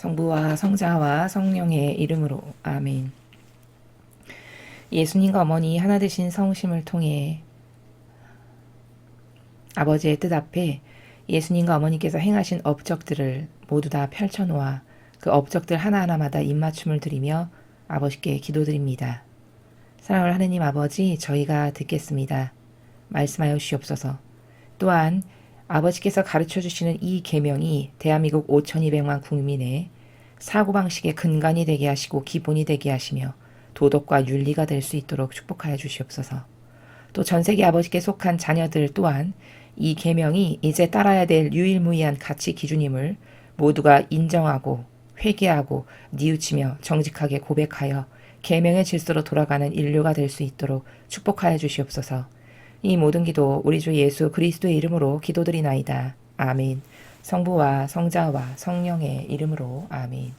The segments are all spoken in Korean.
성부와 성자와 성령의 이름으로 아멘. 예수님과 어머니 하나 되신 성심을 통해 아버지의 뜻 앞에 예수님과 어머니께서 행하신 업적들을 모두 다 펼쳐놓아 그 업적들 하나하나마다 입맞춤을 드리며 아버지께 기도드립니다. 사랑하는 하느님 아버지, 저희가 듣겠습니다. 말씀하여 주시옵소서. 또한 아버지께서 가르쳐 주시는 이 계명이 대한민국 5,200만 국민의 사고방식의 근간이 되게 하시고 기본이 되게 하시며 도덕과 윤리가 될 수 있도록 축복하여 주시옵소서. 또 전세계 아버지께 속한 자녀들 또한 이 계명이 이제 따라야 될 유일무이한 가치 기준임을 모두가 인정하고 회개하고 뉘우치며 정직하게 고백하여 계명의 질서로 돌아가는 인류가 될 수 있도록 축복하여 주시옵소서. 이 모든 기도 우리 주 예수 그리스도의 이름으로 기도드리나이다. 아멘. 성부와 성자와 성령의 이름으로 아멘.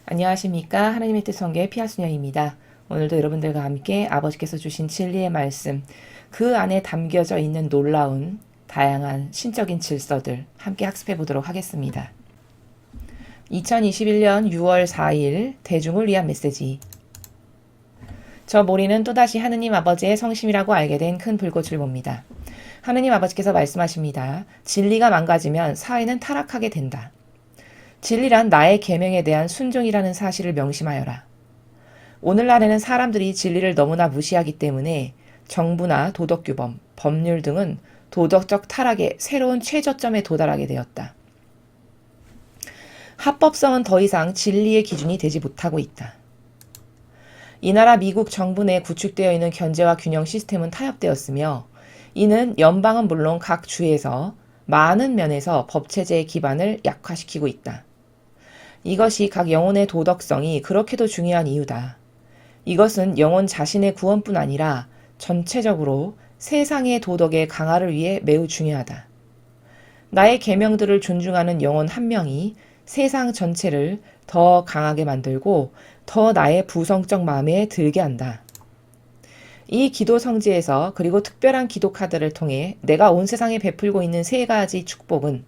안녕하십니까. 하나님의 뜻 성교의 피아수녀입니다. 오늘도 여러분들과 함께 아버지께서 주신 진리의 말씀, 그 안에 담겨져 있는 놀라운 다양한 신적인 질서들 함께 학습해 보도록 하겠습니다. 2021년 6월 4일 대중을 위한 메시지. 저 모리는 또다시 하느님 아버지의 성심이라고 알게 된 큰 불꽃을 봅니다. 하느님 아버지께서 말씀하십니다. 진리가 망가지면 사회는 타락하게 된다. 진리란 나의 계명에 대한 순종이라는 사실을 명심하여라. 오늘날에는 사람들이 진리를 너무나 무시하기 때문에 정부나 도덕규범, 법률 등은 도덕적 타락의 새로운 최저점에 도달하게 되었다. 합법성은 더 이상 진리의 기준이 되지 못하고 있다. 이 나라 미국 정부 내 구축되어 있는 견제와 균형 시스템은 타협되었으며 이는 연방은 물론 각 주에서 많은 면에서 법체제의 기반을 약화시키고 있다. 이것이 각 영혼의 도덕성이 그렇게도 중요한 이유다. 이것은 영혼 자신의 구원뿐 아니라 전체적으로 세상의 도덕의 강화를 위해 매우 중요하다. 나의 계명들을 존중하는 영혼 한 명이 세상 전체를 더 강하게 만들고 더 나의 부성적 마음에 들게 한다. 이 기도 성지에서 그리고 특별한 기도 카드를 통해 내가 온 세상에 베풀고 있는 세 가지 축복은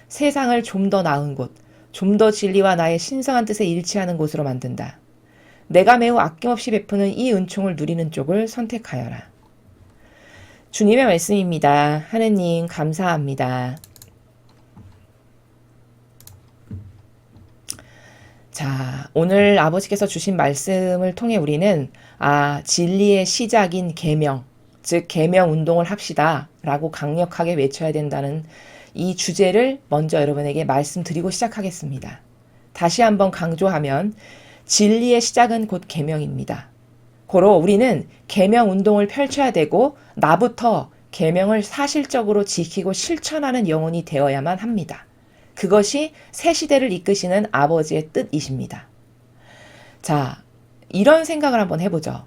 세상을 좀 더 나은 곳, 좀 더 진리와 나의 신성한 뜻에 일치하는 곳으로 만든다. 내가 매우 아낌없이 베푸는 이 은총을 누리는 쪽을 선택하여라. 주님의 말씀입니다. 하느님 감사합니다. 자, 오늘 아버지께서 주신 말씀을 통해 우리는 진리의 시작인 계명, 즉 계명 운동을 합시다 라고 강력하게 외쳐야 된다는 이 주제를 먼저 여러분에게 말씀드리고 시작하겠습니다. 다시 한번 강조하면 진리의 시작은 곧 계명입니다. 고로 우리는 계명 운동을 펼쳐야 되고 나부터 계명을 사실적으로 지키고 실천하는 영혼이 되어야만 합니다. 그것이 새 시대를 이끄시는 아버지의 뜻이십니다. 자, 이런 생각을 한번 해보죠.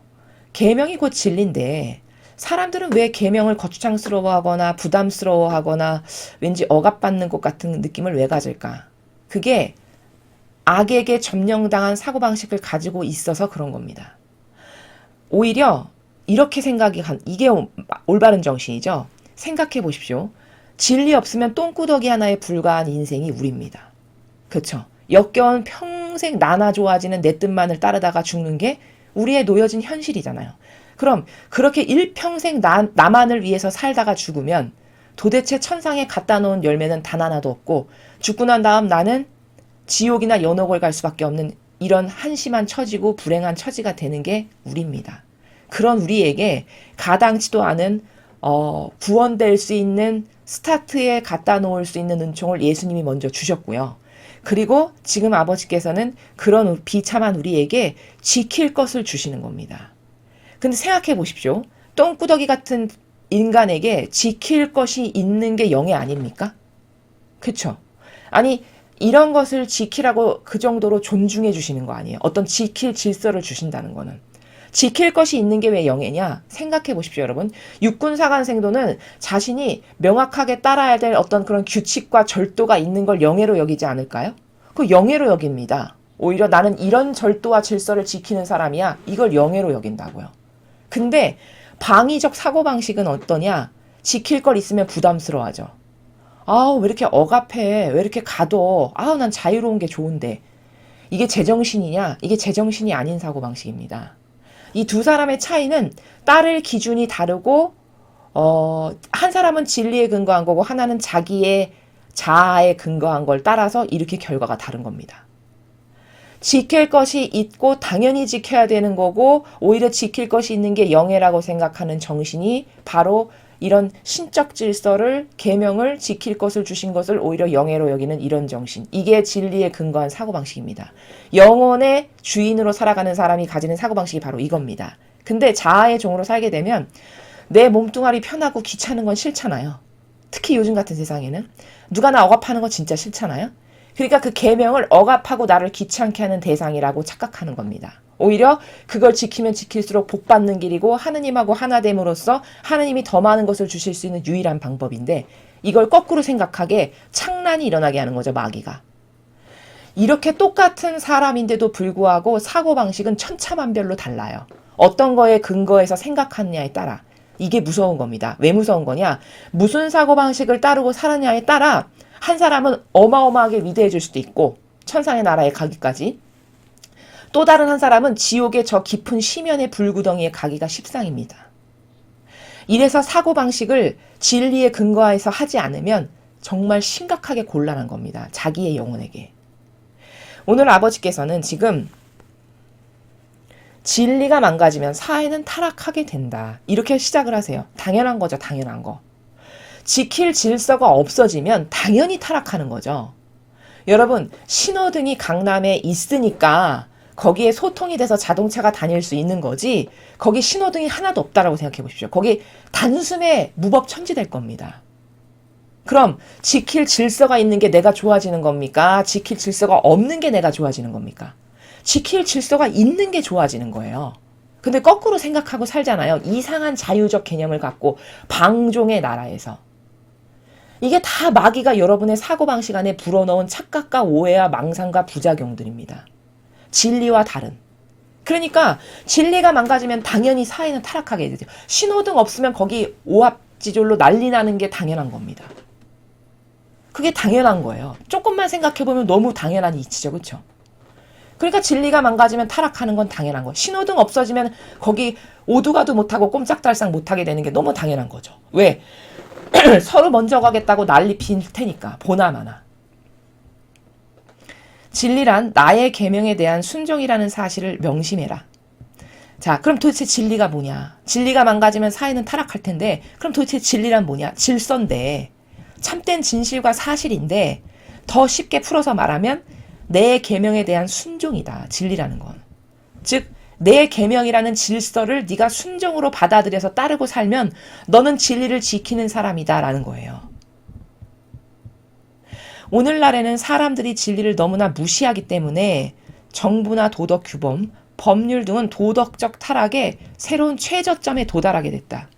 계명이 곧 진리인데 사람들은 왜 계명을 거추장스러워하거나 부담스러워하거나 왠지 억압받는 것 같은 느낌을 왜 가질까? 그게 악에게 점령당한 사고방식을 가지고 있어서 그런 겁니다. 오히려 이렇게 이게 올바른 정신이죠. 생각해 보십시오. 진리 없으면 똥구더기 하나에 불과한 인생이 우리입니다. 그렇죠? 역겨운 평생 나나 좋아지는 내 뜻만을 따르다가 죽는 게 우리의 놓여진 현실이잖아요. 그럼 그렇게 일평생 나만을 위해서 살다가 죽으면 도대체 천상에 갖다 놓은 열매는 단 하나도 없고 죽고 난 다음 나는 지옥이나 연옥을 갈 수밖에 없는 이런 한심한 처지고 불행한 처지가 되는 게 우리입니다. 그런 우리에게 가당치도 않은 구원될 수 있는 스타트에 갖다 놓을 수 있는 은총을 예수님이 먼저 주셨고요. 그리고 지금 아버지께서는 그런 비참한 우리에게 지킬 것을 주시는 겁니다. 근데 생각해 보십시오. 똥구더기 같은 인간에게 지킬 것이 있는 게 영예 아닙니까? 그쵸? 아니 이런 것을 지키라고 그 정도로 존중해 주시는 거 아니에요? 어떤 지킬 질서를 주신다는 거는. 지킬 것이 있는 게 왜 영예냐? 생각해 보십시오, 여러분. 육군사관생도는 자신이 명확하게 따라야 될 어떤 그런 규칙과 절도가 있는 걸 영예로 여기지 않을까요? 그 영예로 여깁니다. 오히려 나는 이런 절도와 질서를 지키는 사람이야. 이걸 영예로 여긴다고요. 근데 방위적 사고방식은 어떠냐? 지킬 걸 있으면 부담스러워하죠. 왜 이렇게 억압해? 왜 이렇게 가둬? 난 자유로운 게 좋은데. 이게 제정신이냐? 이게 제정신이 아닌 사고방식입니다. 이 두 사람의 차이는 따를 기준이 다르고, 한 사람은 진리에 근거한 거고, 하나는 자기의 자아에 근거한 걸 따라서 이렇게 결과가 다른 겁니다. 지킬 것이 있고 당연히 지켜야 되는 거고, 오히려 지킬 것이 있는 게 영예라고 생각하는 정신이 바로 이런 신적 질서를, 계명을 지킬 것을 주신 것을 오히려 영예로 여기는 이런 정신. 이게 진리에 근거한 사고방식입니다. 영혼의 주인으로 살아가는 사람이 가지는 사고방식이 바로 이겁니다. 근데 자아의 종으로 살게 되면 내 몸뚱아리 편하고 귀찮은 건 싫잖아요. 특히 요즘 같은 세상에는. 누가 나 억압하는 거 진짜 싫잖아요. 그러니까 그 계명을 억압하고 나를 귀찮게 하는 대상이라고 착각하는 겁니다. 오히려 그걸 지키면 지킬수록 복받는 길이고 하느님하고 하나됨으로써 하느님이 더 많은 것을 주실 수 있는 유일한 방법인데, 이걸 거꾸로 생각하게 창란이 일어나게 하는 거죠, 마귀가. 이렇게 똑같은 사람인데도 불구하고 사고방식은 천차만별로 달라요. 어떤 거에 근거해서 생각하느냐에 따라. 이게 무서운 겁니다. 왜 무서운 거냐? 무슨 사고방식을 따르고 살았냐에 따라 한 사람은 어마어마하게 위대해질 수도 있고 천상의 나라에 가기까지, 또 다른 한 사람은 지옥의 저 깊은 심연의 불구덩이에 가기가 십상입니다. 이래서 사고방식을 진리에 근거해서 하지 않으면 정말 심각하게 곤란한 겁니다. 자기의 영혼에게. 오늘 아버지께서는 지금 진리가 망가지면 사회는 타락하게 된다. 이렇게 시작을 하세요. 당연한 거죠. 당연한 거. 지킬 질서가 없어지면 당연히 타락하는 거죠. 여러분, 신호등이 강남에 있으니까 거기에 소통이 돼서 자동차가 다닐 수 있는 거지, 거기 신호등이 하나도 없다라고 생각해 보십시오. 거기 단숨에 무법천지될 겁니다. 그럼 지킬 질서가 있는 게 내가 좋아지는 겁니까? 지킬 질서가 없는 게 내가 좋아지는 겁니까? 지킬 질서가 있는 게 좋아지는 거예요. 근데 거꾸로 생각하고 살잖아요. 이상한 자유적 개념을 갖고 방종의 나라에서. 이게 다 마귀가 여러분의 사고방식 안에 불어넣은 착각과 오해와 망상과 부작용들입니다. 진리와 다른. 그러니까 진리가 망가지면 당연히 사회는 타락하게 되죠. 신호등 없으면 거기 오합지졸로 난리 나는 게 당연한 겁니다. 그게 당연한 거예요. 조금만 생각해보면 너무 당연한 이치죠. 그렇죠? 그러니까 진리가 망가지면 타락하는 건 당연한 거예요. 신호등 없어지면 거기 오두가도 못하고 꼼짝달싹 못하게 되는 게 너무 당연한 거죠. 왜? 서로 먼저 가겠다고 난리 필 테니까. 보나마나. 진리란 나의 계명에 대한 순종이라는 사실을 명심해라. 자, 그럼 도대체 진리가 뭐냐? 진리가 망가지면 사회는 타락할 텐데, 그럼 도대체 진리란 뭐냐? 질서인데, 참된 진실과 사실인데, 더 쉽게 풀어서 말하면 내 계명에 대한 순종이다. 진리라는 건. 즉, 내 계명이라는 질서를 네가 순종으로 받아들여서 따르고 살면 너는 진리를 지키는 사람이다 라는 거예요. 오늘날에는 사람들이 진리를 너무나 무시하기 때문에 정부나 도덕 규범, 법률 등은 도덕적 타락의 새로운 최저점에 도달하게 됐다.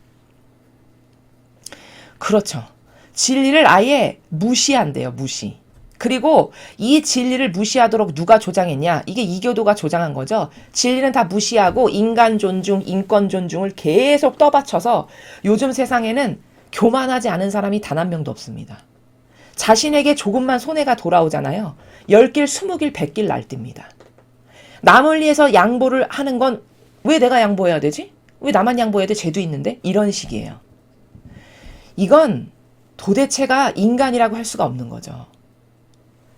그렇죠. 진리를 아예 무시한대요. 무시. 그리고 이 진리를 무시하도록 누가 조장했냐? 이게 이교도가 조장한 거죠. 진리는 다 무시하고 인간 존중, 인권 존중을 계속 떠받쳐서 요즘 세상에는 교만하지 않은 사람이 단 한 명도 없습니다. 자신에게 조금만 손해가 돌아오잖아요. 10길, 20길, 100길 날뜁니다. 남을 위해서 양보를 하는 건 왜 내가 양보해야 되지? 왜 나만 양보해야 돼? 쟤도 있는데? 이런 식이에요. 이건 도대체가 인간이라고 할 수가 없는 거죠.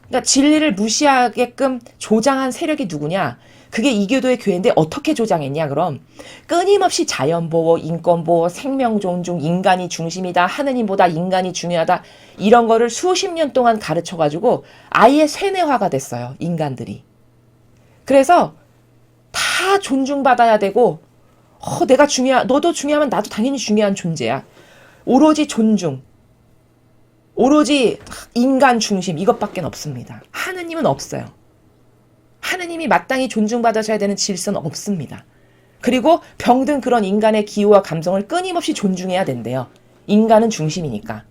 그러니까 진리를 무시하게끔 조장한 세력이 누구냐? 그게 이교도의 교회인데 어떻게 조장했냐? 그럼 끊임없이 자연보호, 인권보호, 생명존중, 인간이 중심이다, 하느님보다 인간이 중요하다, 이런 거를 수십 년 동안 가르쳐가지고 아예 세뇌화가 됐어요. 인간들이. 그래서 다 존중받아야 되고, 내가 너도 중요하면 나도 당연히 중요한 존재야. 오로지 존중, 오로지 인간 중심, 이것밖에 없습니다. 하느님은 없어요. 하느님이 마땅히 존중받으셔야 되는 질서는 없습니다. 그리고 병든 그런 인간의 기호와 감성을 끊임없이 존중해야 된대요. 인간은 중심이니까.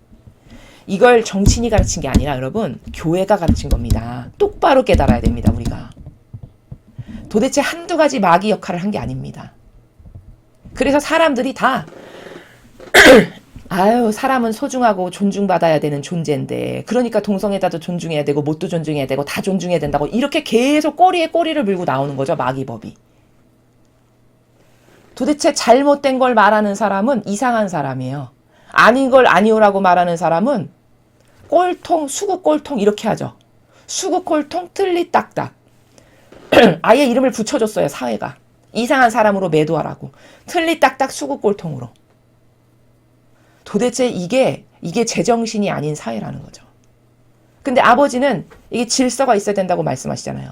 이걸 정치인이 가르친 게 아니라 여러분, 교회가 가르친 겁니다. 똑바로 깨달아야 됩니다. 우리가. 도대체 한두 가지 마귀 역할을 한 게 아닙니다. 그래서 사람들이 다 아유, 사람은 소중하고 존중받아야 되는 존재인데, 그러니까 동성애자도 존중해야 되고, 못도 존중해야 되고, 다 존중해야 된다고, 이렇게 계속 꼬리에 꼬리를 물고 나오는 거죠, 마귀법이. 도대체 잘못된 걸 말하는 사람은 이상한 사람이에요. 아닌 걸 아니오라고 말하는 사람은 꼴통, 수구 꼴통, 이렇게 하죠. 수구 꼴통, 틀리 딱딱. 아예 이름을 붙여줬어요, 사회가. 이상한 사람으로 매도하라고. 틀리 딱딱, 수구 꼴통으로. 도대체 이게 제정신이 아닌 사회라는 거죠. 근데 아버지는 이게 질서가 있어야 된다고 말씀하시잖아요.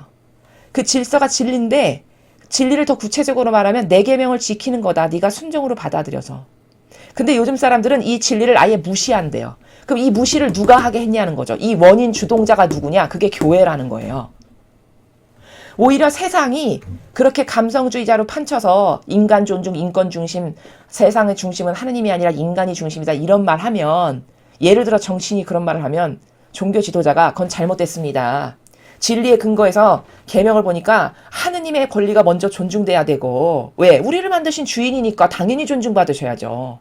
그 질서가 진리인데, 진리를 더 구체적으로 말하면 내 계명을 지키는 거다. 네가 순종으로 받아들여서. 근데 요즘 사람들은 이 진리를 아예 무시한대요. 그럼 이 무시를 누가 하게 했냐는 거죠. 이 원인 주동자가 누구냐? 그게 교회라는 거예요. 오히려 세상이 그렇게 감성주의자로 판쳐서 인간 존중, 인권 중심, 세상의 중심은 하느님이 아니라 인간이 중심이다. 이런 말 하면, 예를 들어 정치인이 그런 말을 하면 종교 지도자가 그건 잘못됐습니다. 진리의 근거에서 계명을 보니까 하느님의 권리가 먼저 존중돼야 되고, 왜? 우리를 만드신 주인이니까 당연히 존중받으셔야죠.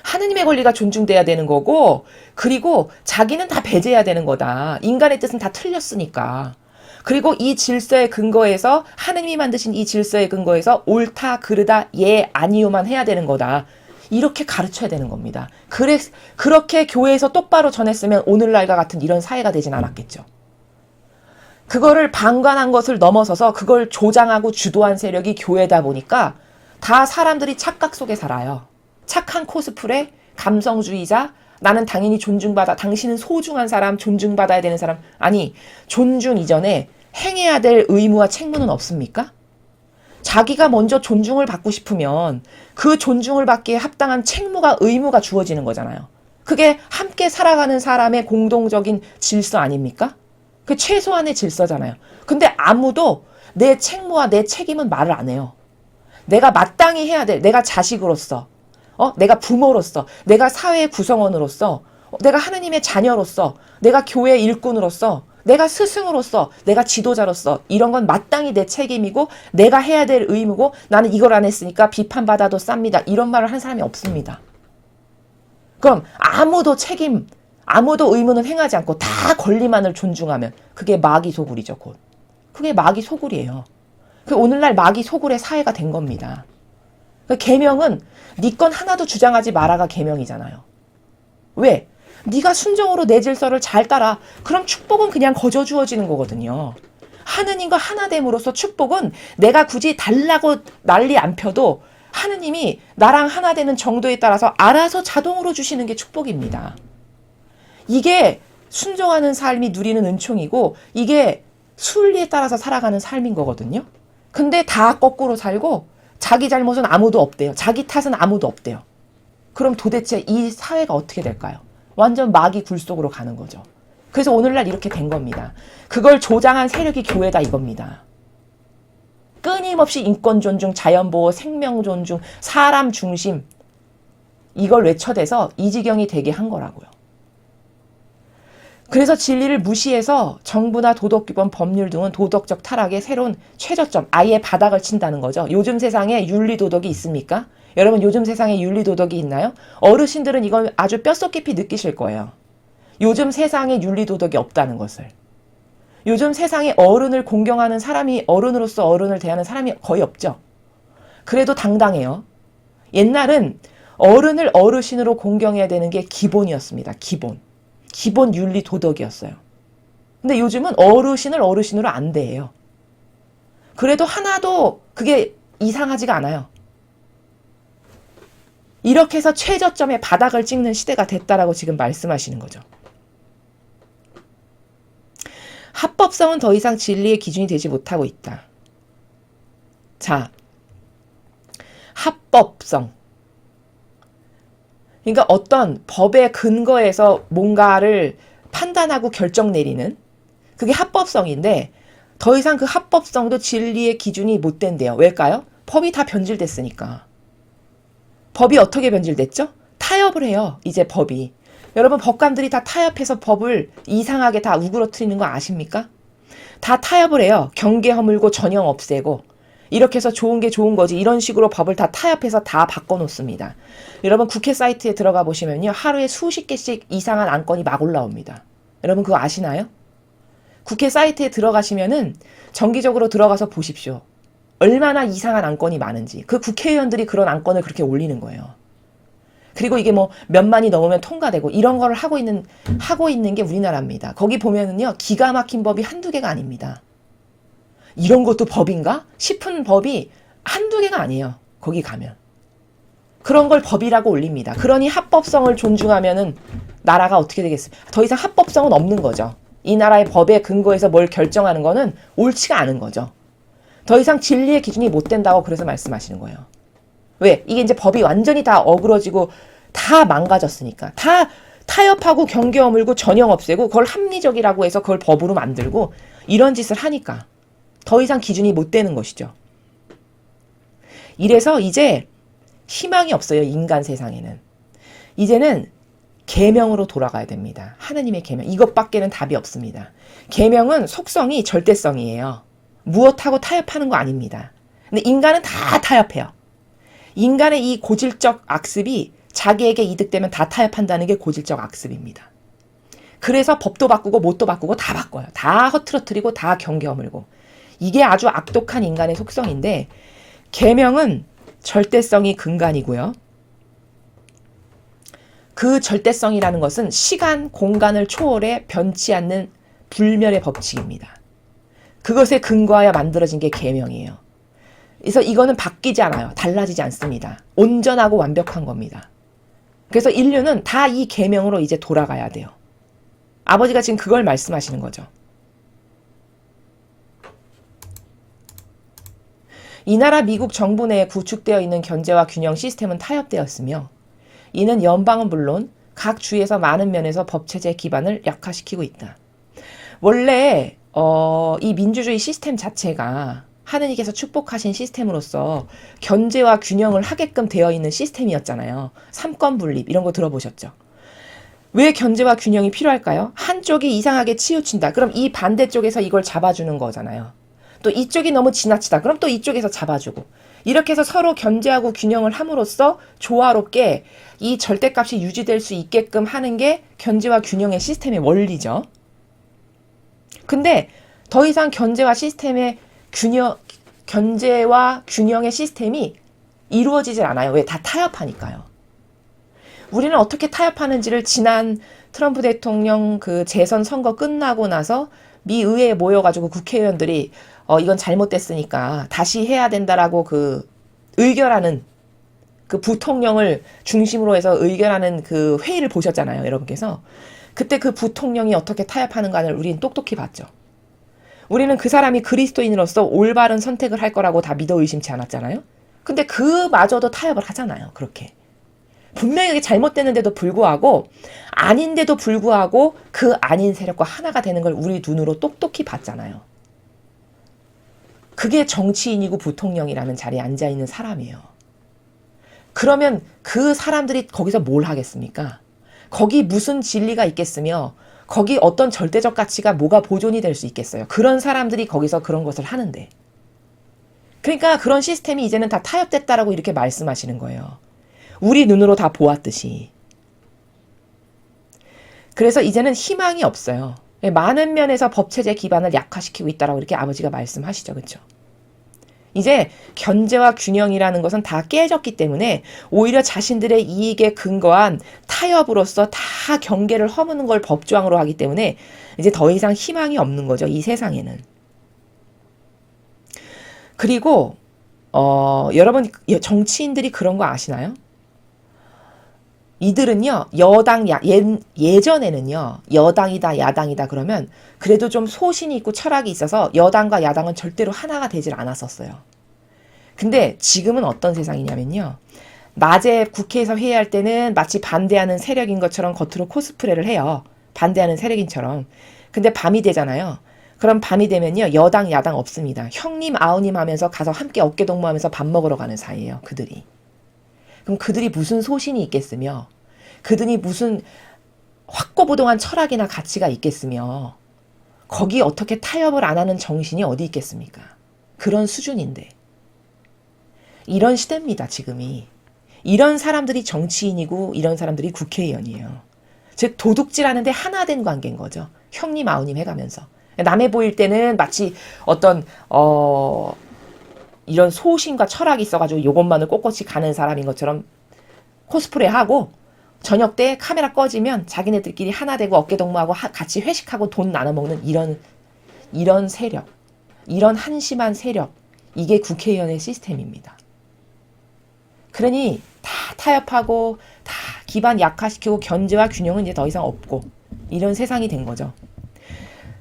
하느님의 권리가 존중돼야 되는 거고, 그리고 자기는 다 배제해야 되는 거다. 인간의 뜻은 다 틀렸으니까. 그리고 이 질서의 근거에서, 하느님이 만드신 이 질서의 근거에서 옳다, 그르다, 예, 아니요만 해야 되는 거다. 이렇게 가르쳐야 되는 겁니다. 그렇게 교회에서 똑바로 전했으면 오늘날과 같은 이런 사회가 되진 않았겠죠. 그거를 방관한 것을 넘어서서 그걸 조장하고 주도한 세력이 교회다 보니까 다 사람들이 착각 속에 살아요. 착한 코스프레, 감성주의자, 나는 당연히 존중받아, 당신은 소중한 사람, 존중받아야 되는 사람. 아니, 존중 이전에 행해야 될 의무와 책무는 없습니까? 자기가 먼저 존중을 받고 싶으면 그 존중을 받기에 합당한 책무가, 의무가 주어지는 거잖아요. 그게 함께 살아가는 사람의 공동적인 질서 아닙니까? 그 최소한의 질서잖아요. 근데 아무도 내 책무와 내 책임은 말을 안 해요. 내가 마땅히 해야 돼. 내가 자식으로서, 내가 부모로서, 내가 사회의 구성원으로서, 내가 하느님의 자녀로서, 내가 교회 일꾼으로서, 내가 스승으로서, 내가 지도자로서, 이런 건 마땅히 내 책임이고 내가 해야 될 의무고, 나는 이걸 안 했으니까 비판받아도 쌉니다. 이런 말을 한 사람이 없습니다. 그럼 아무도 책임, 아무도 의무는 행하지 않고 다 권리만을 존중하면 그게 마귀 소굴이죠, 곧. 그게 마귀 소굴이에요. 그 오늘날 마귀 소굴의 사회가 된 겁니다. 그 계명은 네 건 하나도 주장하지 마라가 계명이잖아요. 왜? 네가 순종으로 내 질서를 잘 따라. 그럼 축복은 그냥 거저 주어지는 거거든요. 하느님과 하나됨으로써 축복은 내가 굳이 달라고 난리 안 펴도 하느님이 나랑 하나 되는 정도에 따라서 알아서 자동으로 주시는 게 축복입니다. 이게 순종하는 삶이 누리는 은총이고, 이게 순리에 따라서 살아가는 삶인 거거든요. 근데 다 거꾸로 살고 자기 잘못은 아무도 없대요. 자기 탓은 아무도 없대요. 그럼 도대체 이 사회가 어떻게 될까요? 완전 마귀 굴 속으로 가는 거죠. 그래서 오늘날 이렇게 된 겁니다. 그걸 조장한 세력이 교회다 이겁니다. 끊임없이 인권 존중, 자연 보호, 생명 존중, 사람 중심, 이걸 외쳐대서 이 지경이 되게 한 거라고요. 그래서 진리를 무시해서 정부나 도덕규범, 법률 등은 도덕적 타락의 새로운 최저점, 아예 바닥을 친다는 거죠. 요즘 세상에 윤리도덕이 있습니까? 여러분, 요즘 세상에 윤리도덕이 있나요? 어르신들은 이걸 아주 뼛속 깊이 느끼실 거예요. 요즘 세상에 윤리도덕이 없다는 것을. 요즘 세상에 어른을 공경하는 사람이, 어른으로서 어른을 대하는 사람이 거의 없죠. 그래도 당당해요. 옛날은 어른을 어르신으로 공경해야 되는 게 기본이었습니다. 기본 윤리 도덕이었어요. 근데 요즘은 어르신을 어르신으로 안 대해요. 그래도 하나도 그게 이상하지가 않아요. 이렇게 해서 최저점의 바닥을 찍는 시대가 됐다라고 지금 말씀하시는 거죠. 합법성은 더 이상 진리의 기준이 되지 못하고 있다. 자, 합법성. 그러니까 어떤 법의 근거에서 뭔가를 판단하고 결정 내리는, 그게 합법성인데 더 이상 그 합법성도 진리의 기준이 못 된대요. 왜일까요? 법이 다 변질됐으니까. 법이 어떻게 변질됐죠? 타협을 해요. 이제 법이. 여러분, 법관들이 다 타협해서 법을 이상하게 다 우그러뜨리는 거 아십니까? 다 타협을 해요. 경계 허물고 전형 없애고. 이렇게 해서 좋은 게 좋은 거지. 이런 식으로 법을 다 타협해서 다 바꿔놓습니다. 여러분 국회 사이트에 들어가 보시면요. 하루에 수십 개씩 이상한 안건이 막 올라옵니다. 여러분 그거 아시나요? 국회 사이트에 들어가시면은 정기적으로 들어가서 보십시오. 얼마나 이상한 안건이 많은지. 그 국회의원들이 그런 안건을 그렇게 올리는 거예요. 그리고 이게 뭐 몇만이 넘으면 통과되고 이런 거를 하고 있는 게 우리나라입니다. 거기 보면은요. 기가 막힌 법이 한두 개가 아닙니다. 이런 것도 법인가? 싶은 법이 한두 개가 아니에요. 거기 가면. 그런 걸 법이라고 올립니다. 그러니 합법성을 존중하면은 나라가 어떻게 되겠습니까? 더 이상 합법성은 없는 거죠. 이 나라의 법에 근거해서 뭘 결정하는 거는 옳지가 않은 거죠. 더 이상 진리의 기준이 못 된다고 그래서 말씀하시는 거예요. 왜? 이게 이제 법이 완전히 다 어그러지고 다 망가졌으니까. 다 타협하고 경계 어물고 전형 없애고 그걸 합리적이라고 해서 그걸 법으로 만들고 이런 짓을 하니까 더 이상 기준이 못 되는 것이죠. 이래서 이제 희망이 없어요. 인간 세상에는. 이제는 계명으로 돌아가야 됩니다. 하느님의 계명. 이것밖에는 답이 없습니다. 계명은 속성이 절대성이에요. 무엇하고 타협하는 거 아닙니다. 근데 인간은 다 타협해요. 인간의 이 고질적 악습이 자기에게 이득되면 다 타협한다는 게 고질적 악습입니다. 그래서 법도 바꾸고 뭣도 바꾸고 다 바꿔요. 다 허트러뜨리고 다 경계 어물고. 이게 아주 악독한 인간의 속성인데 계명은 절대성이 근간이고요. 그 절대성이라는 것은 시간, 공간을 초월해 변치 않는 불멸의 법칙입니다. 그것에 근거하여 만들어진 게 계명이에요. 그래서 이거는 바뀌지 않아요. 달라지지 않습니다. 온전하고 완벽한 겁니다. 그래서 인류는 다 이 계명으로 이제 돌아가야 돼요. 아버지가 지금 그걸 말씀하시는 거죠. 이 나라 미국 정부 내에 구축되어 있는 견제와 균형 시스템은 타협되었으며 이는 연방은 물론 각 주에서 많은 면에서 법체제 기반을 약화시키고 있다. 원래 이 민주주의 시스템 자체가 하느님께서 축복하신 시스템으로서 견제와 균형을 하게끔 되어 있는 시스템이었잖아요. 삼권 분립 이런 거 들어보셨죠? 왜 견제와 균형이 필요할까요? 한쪽이 이상하게 치우친다. 그럼 이 반대쪽에서 이걸 잡아주는 거잖아요. 또 이쪽이 너무 지나치다. 그럼 또 이쪽에서 잡아주고. 이렇게 해서 서로 견제하고 균형을 함으로써 조화롭게 이 절대값이 유지될 수 있게끔 하는 게 견제와 균형의 시스템의 원리죠. 근데 더 이상 견제와 균형의 시스템이 이루어지질 않아요. 왜? 다 타협하니까요. 우리는 어떻게 타협하는지를 지난 트럼프 대통령 그 재선 선거 끝나고 나서 미 의회에 모여가지고 국회의원들이 이건 잘못됐으니까 다시 해야 된다라고 그 의결하는 그 부통령을 중심으로 해서 의결하는 그 회의를 보셨잖아요. 여러분께서. 그때 그 부통령이 어떻게 타협하는가를 우리는 똑똑히 봤죠. 우리는 그 사람이 그리스도인으로서 올바른 선택을 할 거라고 다 믿어 의심치 않았잖아요. 근데 그마저도 타협을 하잖아요. 그렇게. 분명히 이게 잘못됐는데도 불구하고 아닌데도 불구하고 그 아닌 세력과 하나가 되는 걸 우리 눈으로 똑똑히 봤잖아요. 그게 정치인이고 부통령이라는 자리에 앉아있는 사람이에요. 그러면 그 사람들이 거기서 뭘 하겠습니까? 거기 무슨 진리가 있겠으며 거기 어떤 절대적 가치가 뭐가 보존이 될 수 있겠어요. 그런 사람들이 거기서 그런 것을 하는데. 그러니까 그런 시스템이 이제는 다 타협됐다라고 이렇게 말씀하시는 거예요. 우리 눈으로 다 보았듯이. 그래서 이제는 희망이 없어요. 많은 면에서 법체제 기반을 약화시키고 있다라고 이렇게 아버지가 말씀하시죠. 그렇죠? 이제 견제와 균형이라는 것은 다 깨졌기 때문에 오히려 자신들의 이익에 근거한 타협으로서 다 경계를 허무는 걸 법조항으로 하기 때문에 이제 더 이상 희망이 없는 거죠. 이 세상에는. 그리고 여러분 정치인들이 그런 거 아시나요? 이들은요, 예전에는요, 여당이다, 야당이다 그러면 그래도 좀 소신이 있고 철학이 있어서 여당과 야당은 절대로 하나가 되질 않았었어요. 근데 지금은 어떤 세상이냐면요. 낮에 국회에서 회의할 때는 마치 반대하는 세력인 것처럼 겉으로 코스프레를 해요. 반대하는 세력인처럼. 근데 밤이 되잖아요. 그럼 밤이 되면요, 여당, 야당 없습니다. 형님, 아우님 하면서 가서 함께 어깨동무하면서 밥 먹으러 가는 사이예요, 그들이. 그럼 그들이 무슨 소신이 있겠으며 그들이 무슨 확고부동한 철학이나 가치가 있겠으며 거기 어떻게 타협을 안 하는 정신이 어디 있겠습니까? 그런 수준인데. 이런 시대입니다, 지금이. 이런 사람들이 정치인이고 이런 사람들이 국회의원이에요. 즉 도둑질하는데 하나 된 관계인 거죠. 형님 아우님 해가면서. 남해 보일 때는 마치 어떤 이런 소신과 철학이 있어가지고 요것만을 꼿꼿이 가는 사람인 것처럼 코스프레하고 저녁 때 카메라 꺼지면 자기네들끼리 하나 되고 어깨동무하고 같이 회식하고 돈 나눠 먹는 이런 세력, 이런 한심한 세력, 이게 국회의원의 시스템입니다. 그러니 다 타협하고 다 기반 약화시키고 견제와 균형은 이제 더 이상 없고 이런 세상이 된 거죠.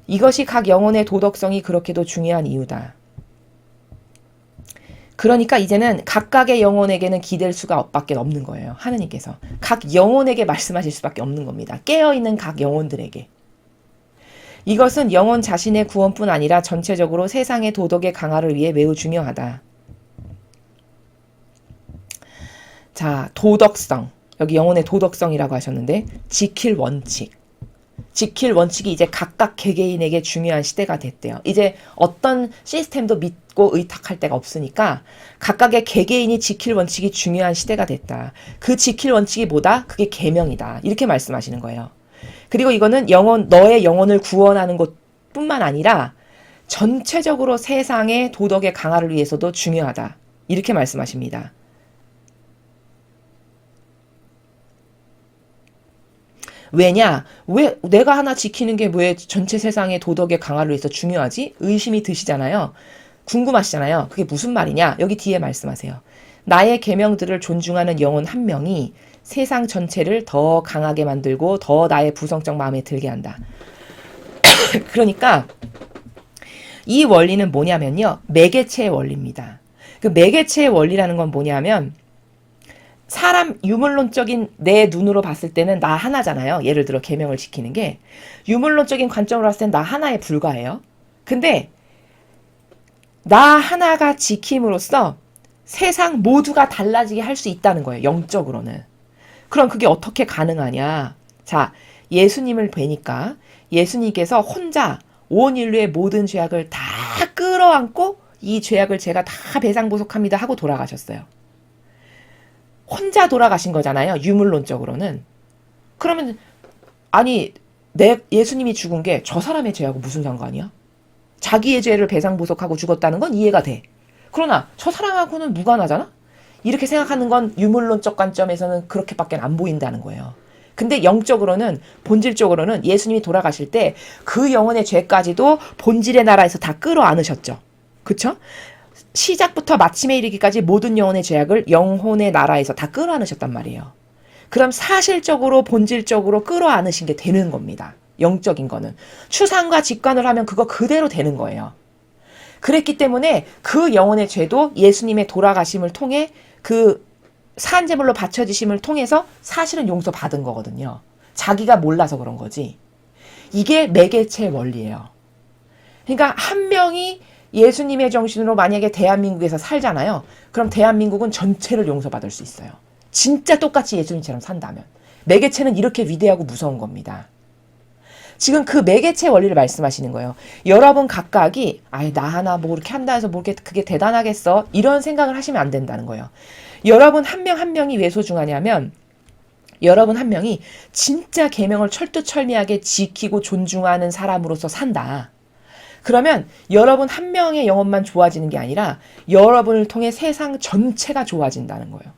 이것이 각 영혼의 도덕성이 그렇게도 중요한 이유다. 그러니까 이제는 각각의 영혼에게는 기댈 수가 밖에 없는 거예요. 하느님께서. 각 영혼에게 말씀하실 수밖에 없는 겁니다. 깨어있는 각 영혼들에게. 이것은 영혼 자신의 구원뿐 아니라 전체적으로 세상의 도덕의 강화를 위해 매우 중요하다. 자, 도덕성. 여기 영혼의 도덕성이라고 하셨는데 지킬 원칙. 지킬 원칙이 이제 각각 개개인에게 중요한 시대가 됐대요. 이제 어떤 시스템도 믿고 의탁할 데가 없으니까 각각의 개개인이 지킬 원칙이 중요한 시대가 됐다. 그 지킬 원칙이 뭐다? 그게 계명이다. 이렇게 말씀하시는 거예요. 그리고 이거는 너의 영혼을 구원하는 것뿐만 아니라 전체적으로 세상의 도덕의 강화를 위해서도 중요하다. 이렇게 말씀하십니다. 왜냐? 왜 내가 하나 지키는 게 왜 전체 세상의 도덕의 강화를 위해서 중요하지? 의심이 드시잖아요. 궁금하시잖아요. 그게 무슨 말이냐? 여기 뒤에 말씀하세요. 나의 계명들을 존중하는 영혼 한 명이 세상 전체를 더 강하게 만들고 더 나의 부성적 마음에 들게 한다. 그러니까 이 원리는 뭐냐면요. 매개체의 원리입니다. 그 매개체의 원리라는 건 뭐냐면 사람 유물론적인 내 눈으로 봤을 때는 나 하나잖아요. 예를 들어 계명을 지키는 게 유물론적인 관점으로 봤을 땐 나 하나에 불과해요. 근데 나 하나가 지킴으로써 세상 모두가 달라지게 할 수 있다는 거예요. 영적으로는. 그럼 그게 어떻게 가능하냐? 자, 예수님을 뵈니까 예수님께서 혼자 온 인류의 모든 죄악을 다 끌어안고 이 죄악을 제가 다 배상보속합니다 하고 돌아가셨어요. 혼자 돌아가신 거잖아요. 유물론적으로는. 그러면 아니 예수님이 죽은 게 저 사람의 죄하고 무슨 상관이야? 자기의 죄를 배상보속하고 죽었다는 건 이해가 돼. 그러나 저 사람하고는 무관하잖아? 이렇게 생각하는 건 유물론적 관점에서는 그렇게밖에 안 보인다는 거예요. 근데 영적으로는 본질적으로는 예수님이 돌아가실 때 그 영혼의 죄까지도 본질의 나라에서 다 끌어안으셨죠. 그쵸? 시작부터 마침에 이르기까지 모든 영혼의 죄악을 영혼의 나라에서 다 끌어안으셨단 말이에요. 그럼 사실적으로 본질적으로 끌어안으신 게 되는 겁니다. 영적인 거는. 추상과 직관을 하면 그거 그대로 되는 거예요. 그랬기 때문에 그 영혼의 죄도 예수님의 돌아가심을 통해 그 산제물로 바쳐지심을 통해서 사실은 용서받은 거거든요. 자기가 몰라서 그런 거지. 이게 매개체의 원리예요. 그러니까 한 명이 예수님의 정신으로 만약에 대한민국에서 살잖아요. 그럼 대한민국은 전체를 용서받을 수 있어요. 진짜 똑같이 예수님처럼 산다면. 매개체는 이렇게 위대하고 무서운 겁니다. 지금 그 매개체 원리를 말씀하시는 거예요. 여러분 각각이 나 하나 뭐 이렇게 한다 해서 뭐 그게 대단하겠어? 이런 생각을 하시면 안 된다는 거예요. 여러분 한 명 한 명이 왜 소중하냐면 여러분 한 명이 진짜 계명을 철두철미하게 지키고 존중하는 사람으로서 산다. 그러면 여러분 한 명의 영혼만 좋아지는 게 아니라 여러분을 통해 세상 전체가 좋아진다는 거예요.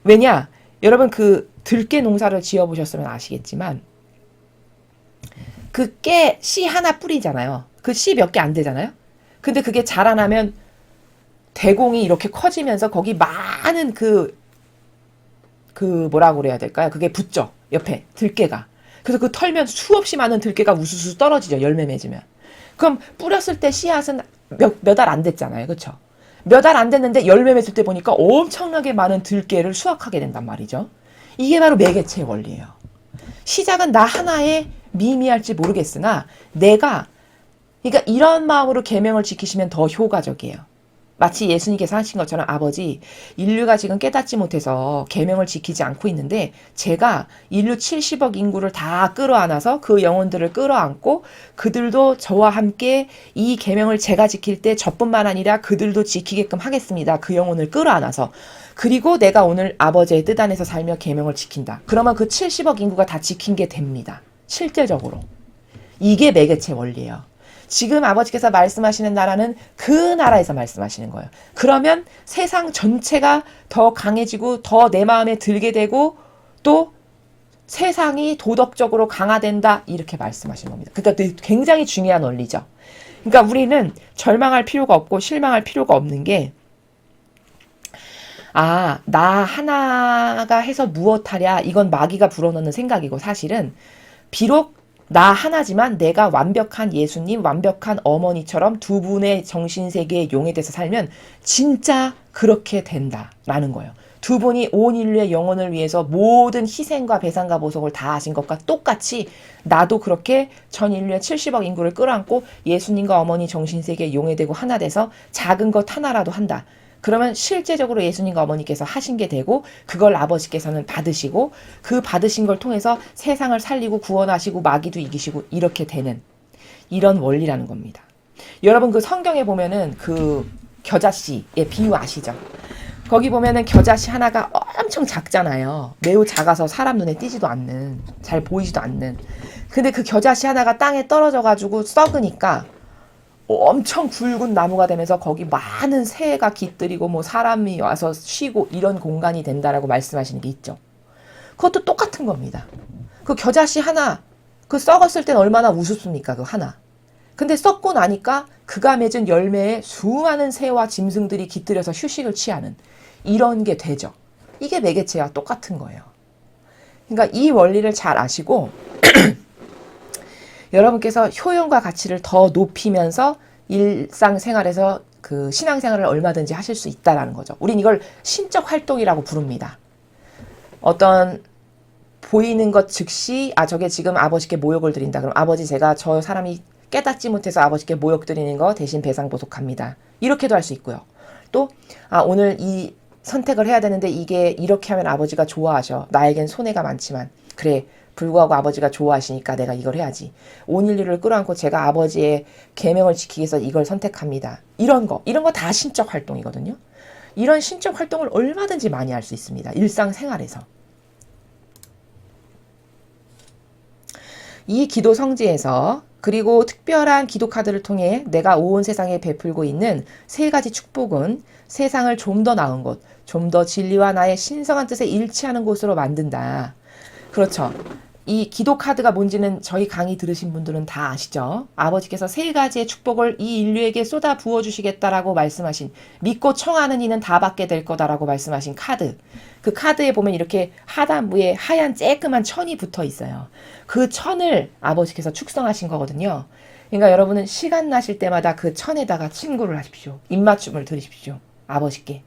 왜냐? 여러분 그 들깨 농사를 지어보셨으면 아시겠지만 그 깨 씨 하나 뿌리잖아요. 그 씨 몇 개 안 되잖아요. 근데 그게 자라나면 대공이 이렇게 커지면서 거기 많은 그 뭐라고 그래야 될까요? 그게 붙죠. 옆에 들깨가. 그래서 그 털면 수없이 많은 들깨가 우수수 떨어지죠. 열매 맺으면. 그럼 뿌렸을 때 씨앗은 몇 알 안 됐잖아요. 그렇죠? 몇 알 안 됐는데 열매 맺을 때 보니까 엄청나게 많은 들깨를 수확하게 된단 말이죠. 이게 바로 매개체의 원리예요. 시작은 나 하나에 미미할지 모르겠으나 그러니까 이런 마음으로 계명을 지키시면 더 효과적이에요. 마치 예수님께서 하신 것처럼 아버지, 인류가 지금 깨닫지 못해서 계명을 지키지 않고 있는데 제가 인류 70억 인구를 다 끌어안아서 그 영혼들을 끌어안고 그들도 저와 함께 이 계명을 제가 지킬 때 저뿐만 아니라 그들도 지키게끔 하겠습니다. 그 영혼을 끌어안아서. 그리고 내가 오늘 아버지의 뜻 안에서 살며 계명을 지킨다. 그러면 그 70억 인구가 다 지킨 게 됩니다. 실제적으로. 이게 매개체 원리예요. 지금 아버지께서 말씀하시는 나라는 그 나라에서 말씀하시는 거예요. 그러면 세상 전체가 더 강해지고 더 내 마음에 들게 되고 또 세상이 도덕적으로 강화된다 이렇게 말씀하시는 겁니다. 그러니까 굉장히 중요한 원리죠. 그러니까 우리는 절망할 필요가 없고 실망할 필요가 없는 게 나 하나가 해서 무엇하랴 이건 마귀가 불어넣는 생각이고 사실은 비록 나 하나지만 내가 완벽한 예수님, 완벽한 어머니처럼 두 분의 정신세계에 용해돼서 살면 진짜 그렇게 된다라는 거예요. 두 분이 온 인류의 영혼을 위해서 모든 희생과 배상과 보석을 다 하신 것과 똑같이 나도 그렇게 전 인류의 70억 인구를 끌어안고 예수님과 어머니 정신세계에 용해되고 하나 돼서 작은 것 하나라도 한다. 그러면 실제적으로 예수님과 어머니께서 하신 게 되고 그걸 아버지께서는 받으시고 그 받으신 걸 통해서 세상을 살리고 구원하시고 마귀도 이기시고 이렇게 되는 이런 원리라는 겁니다. 여러분 그 성경에 보면은 그 겨자씨의 비유 아시죠? 거기 보면은 겨자씨 하나가 엄청 작잖아요. 매우 작아서 사람 눈에 띄지도 않는, 잘 보이지도 않는. 근데 그 겨자씨 하나가 땅에 떨어져 가지고 썩으니까 엄청 굵은 나무가 되면서 거기 많은 새가 깃들이고 뭐 사람이 와서 쉬고 이런 공간이 된다라고 말씀하시는 게 있죠. 그것도 똑같은 겁니다. 그 겨자씨 하나, 그 썩었을 땐 얼마나 우습습니까? 그 하나. 근데 썩고 나니까 그가 맺은 열매에 수많은 새와 짐승들이 깃들여서 휴식을 취하는 이런 게 되죠. 이게 매개체와 똑같은 거예요. 그러니까 이 원리를 잘 아시고 여러분께서 효용과 가치를 더 높이면서 일상생활에서 그 신앙생활을 얼마든지 하실 수 있다라는 거죠. 우린 이걸 신적 활동이라고 부릅니다. 어떤 보이는 것 즉시 저게 지금 아버지께 모욕을 드린다. 그럼 아버지 제가 저 사람이 깨닫지 못해서 아버지께 모욕 드리는 거 대신 배상보속합니다. 이렇게도 할 수 있고요. 또 오늘 이 선택을 해야 되는데 이게 이렇게 하면 아버지가 좋아하셔. 나에겐 손해가 많지만 그래. 불구하고 아버지가 좋아하시니까 내가 이걸 해야지. 온 인류를 끌어안고 제가 아버지의 계명을 지키기 위해서 이걸 선택합니다. 이런 거 다 신적 활동이거든요. 이런 신적 활동을 얼마든지 많이 할 수 있습니다. 일상생활에서. 이 기도 성지에서 그리고 특별한 기도 카드를 통해 내가 온 세상에 베풀고 있는 세 가지 축복은 세상을 좀 더 나은 곳, 좀 더 진리와 나의 신성한 뜻에 일치하는 곳으로 만든다. 그렇죠. 이 기도 카드가 뭔지는 저희 강의 들으신 분들은 다 아시죠? 아버지께서 세 가지의 축복을 이 인류에게 쏟아 부어주시겠다라고 말씀하신, 믿고 청하는 이는 다 받게 될 거다라고 말씀하신 카드. 그 카드에 보면 이렇게 하단부에 하얀 쬐끄만 천이 붙어 있어요. 그 천을 아버지께서 축성하신 거거든요. 그러니까 여러분은 시간 나실 때마다 그 천에다가 친구를 하십시오. 입맞춤을 드리십시오. 아버지께.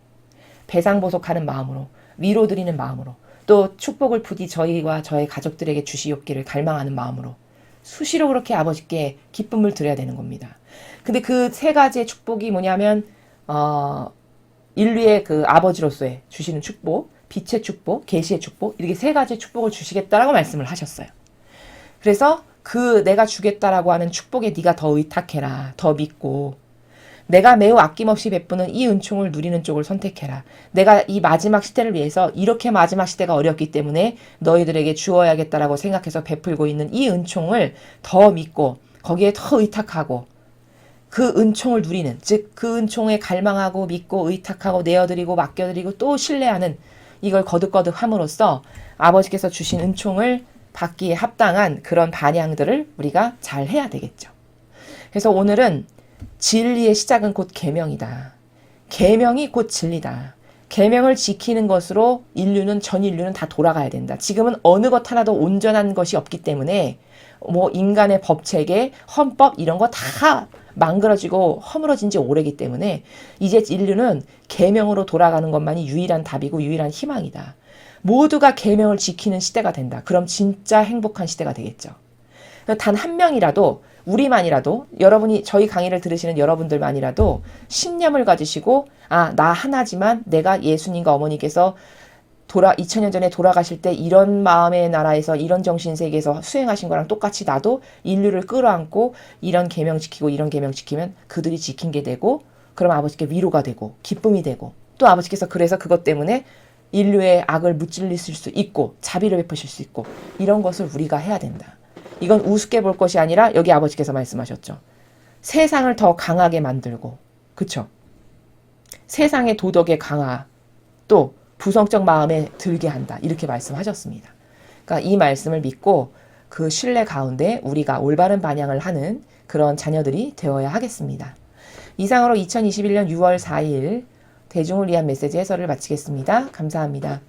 배상보속하는 마음으로, 위로드리는 마음으로. 또 축복을 부디 저희와 저의 가족들에게 주시옵기를 갈망하는 마음으로 수시로 그렇게 아버지께 기쁨을 드려야 되는 겁니다. 근데 그 세 가지의 축복이 뭐냐면 인류의 그 아버지로서의 주시는 축복, 빛의 축복, 계시의 축복 이렇게 세 가지의 축복을 주시겠다라고 말씀을 하셨어요. 그래서 그 내가 주겠다라고 하는 축복에 네가 더 의탁해라. 더 믿고 내가 매우 아낌없이 베푸는 이 은총을 누리는 쪽을 선택해라. 내가 이 마지막 시대를 위해서 이렇게 마지막 시대가 어렵기 때문에 너희들에게 주어야겠다라고 생각해서 베풀고 있는 이 은총을 더 믿고 거기에 더 의탁하고 그 은총을 누리는, 즉 그 은총에 갈망하고 믿고 의탁하고 내어드리고 맡겨드리고 또 신뢰하는 이걸 거듭거듭 함으로써 아버지께서 주신 은총을 받기에 합당한 그런 반향들을 우리가 잘 해야 되겠죠. 그래서 오늘은 진리의 시작은 곧 계명이다. 계명이 곧 진리다. 계명을 지키는 것으로 전 인류는 다 돌아가야 된다. 지금은 어느 것 하나도 온전한 것이 없기 때문에 뭐 인간의 법체계, 헌법 이런 거 다 망그러지고 허물어진 지 오래기 때문에 이제 인류는 계명으로 돌아가는 것만이 유일한 답이고 유일한 희망이다. 모두가 계명을 지키는 시대가 된다. 그럼 진짜 행복한 시대가 되겠죠. 단 한 명이라도 우리만이라도, 여러분이 저희 강의를 들으시는 여러분들만이라도 신념을 가지시고 나 하나지만 내가 예수님과 어머니께서 2000년 전에 돌아가실 때 이런 마음의 나라에서 이런 정신세계에서 수행하신 거랑 똑같이 나도 인류를 끌어안고 이런 계명 지키고 이런 계명 지키면 그들이 지킨 게 되고, 그럼 아버지께 위로가 되고 기쁨이 되고, 또 아버지께서 그래서 그것 때문에 인류의 악을 무찔리실 수 있고 자비를 베푸실 수 있고, 이런 것을 우리가 해야 된다. 이건 우습게 볼 것이 아니라 여기 아버지께서 말씀하셨죠. 세상을 더 강하게 만들고, 그쵸? 세상의 도덕의 강화, 또 부성적 마음에 들게 한다. 이렇게 말씀하셨습니다. 그러니까 이 말씀을 믿고 그 신뢰 가운데 우리가 올바른 반향을 하는 그런 자녀들이 되어야 하겠습니다. 이상으로 2021년 6월 4일 대중을 위한 메시지 해설을 마치겠습니다. 감사합니다.